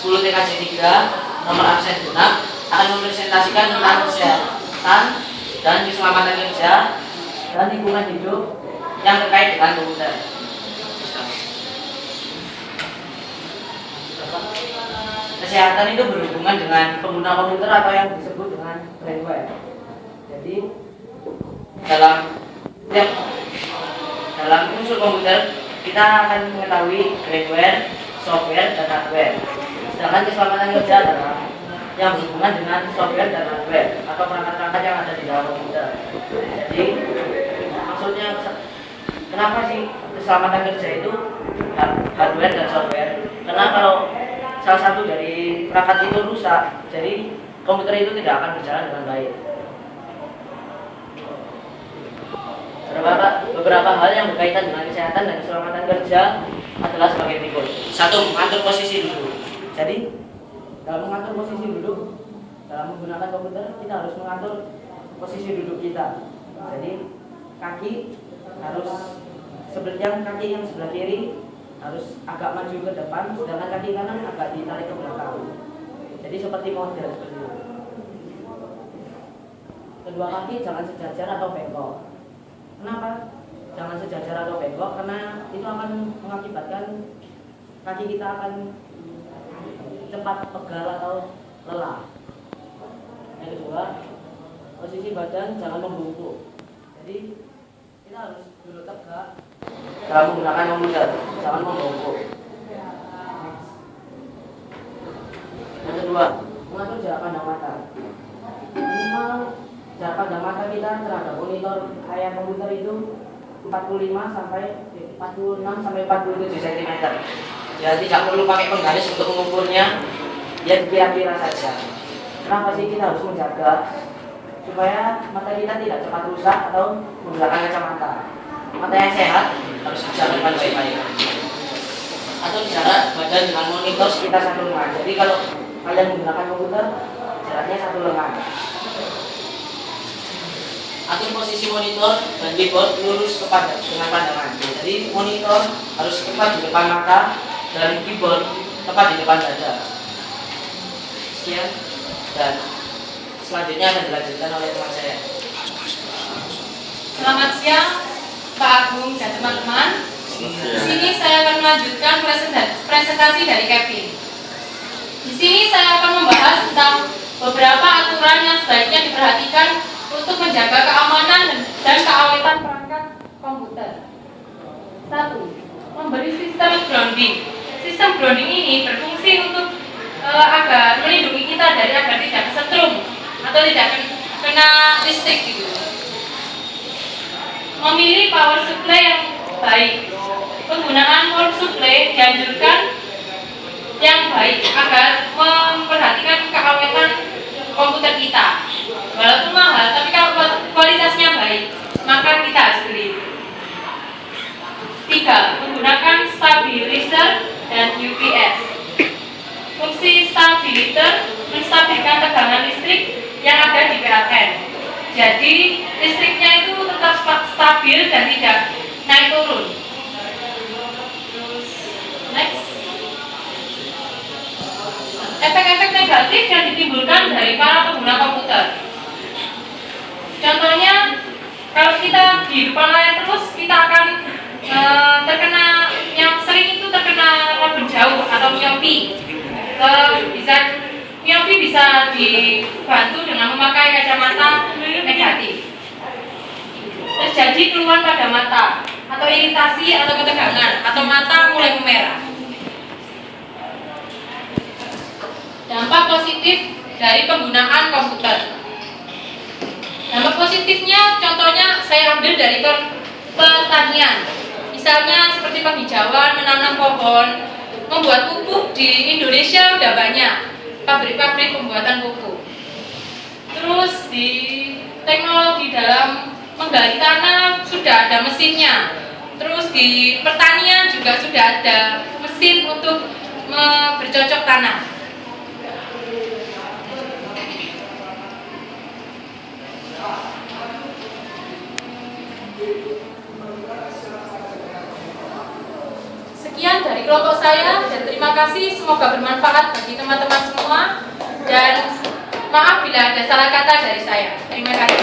10 TKJ 3 nomor absen genap akan mempresentasikan tentang kesehatan dan keselamatan kerja dan lingkungan hidup yang terkait dengan komputer. Kesehatan itu berhubungan dengan pengguna komputer atau yang disebut dengan brainware. Jadi dalam unsur komputer kita akan mengetahui brainware, software, dan hardware. Sedangkan keselamatan kerja adalah yang berhubungan dengan software dan hardware atau perangkat-perangkat yang ada di dalam komputer. Jadi maksudnya kenapa sih keselamatan kerja itu hardware dan software? Karena kalau salah satu dari perangkat itu rusak, jadi komputer itu tidak akan berjalan dengan baik. Beberapa hal yang berkaitan dengan kesehatan dan keselamatan kerja adalah sebagai berikut. 1. Mengatur posisi duduk. Jadi dalam mengatur posisi duduk dalam menggunakan komputer, kita harus mengatur posisi duduk kita. Jadi kaki harus kaki yang sebelah kiri harus agak maju ke depan, sedangkan kaki kanan agak ditarik ke belakang. Jadi seperti model seperti itu. Kedua kaki jangan sejajar atau bengkok. Kenapa jangan sejajar atau bengkok? Karena itu akan mengakibatkan kaki kita akan cepat pegal atau lelah. Yang kedua, posisi badan jangan membungkuk. Jadi kita harus duduk tegak dalam menggunakan komputer, jangan membungkuk. Yang kedua, mengatur jarak pandang mata. Minimal jarak pandang mata kita terhadap monitor layar komputer itu 46 sampai 47 cm. Ya tidak perlu pakai penggaris untuk mengukurnya, ya kira-kira saja. Kenapa sih kita harus menjaga supaya mata kita tidak cepat rusak atau menggunakan kacamata? Mata yang sehat harus dijaga dengan baik-baik. Atau jarak badan dengan monitor sekitar 1 lengan. Jadi kalau kalian menggunakan komputer, jaraknya 1 lengan. Atur posisi monitor dan keyboard lurus dengan pandangan. Jadi monitor harus tepat di depan mata dan keyboard tepat di depan dada. Sekian, dan selanjutnya akan dilanjutkan oleh teman saya. Selamat siang Pak Agung dan teman-teman. Di sini saya akan melanjutkan presentasi dari Kevin. Di sini saya akan membahas tentang beberapa aturan yang sebaiknya diperhatikan untuk menjaga keamanan dan keawetan perangkat komputer. 1. Memberi sistem grounding. Sistem grounding ini berfungsi untuk agar melindungi kita dari agar tidak kesetrum atau tidak kena listrik gitu. Memilih power supply yang baik. Penggunaan power supply dianjurkan yang baik agar memperhatikan keawetan komputer kita. Walaupun mahal, tapi kalau kualitasnya baik, maka kita harus beli. 3. Menggunakan stabilizer dan UPS. Fungsi stabilizer menstabilkan tegangan listrik yang ada di PLN. Jadi listriknya itu tetap stabil dan tidak naik turun. Next. Efek-efek negatif yang ditimbulkan dari para pengguna komputer. Contohnya, kalau kita di depan layar terus, kita akan terkena, yang sering itu terkena label jauh atau miopi. Miopi bisa dibantu dengan memakai kacamata negatif. Terjadi keluhan pada mata atau iritasi atau ketegangan atau mata mulai memerah. Dampak positif dari penggunaan komputer. Dampak positifnya contohnya saya ambil dari pertanian. Misalnya seperti penghijauan, menanam pohon, membuat pupuk di Indonesia udah banyak. Pabrik-pabrik pembuatan pupuk. Terus di teknologi dalam menggali tanah sudah ada mesinnya. Terus di pertanian juga sudah ada mesin untuk bercocok tanah. Sekian dari kelompok saya dan terima kasih. kasih, semoga bermanfaat bagi teman-teman semua, dan maaf bila ada salah kata dari saya. Terima kasih.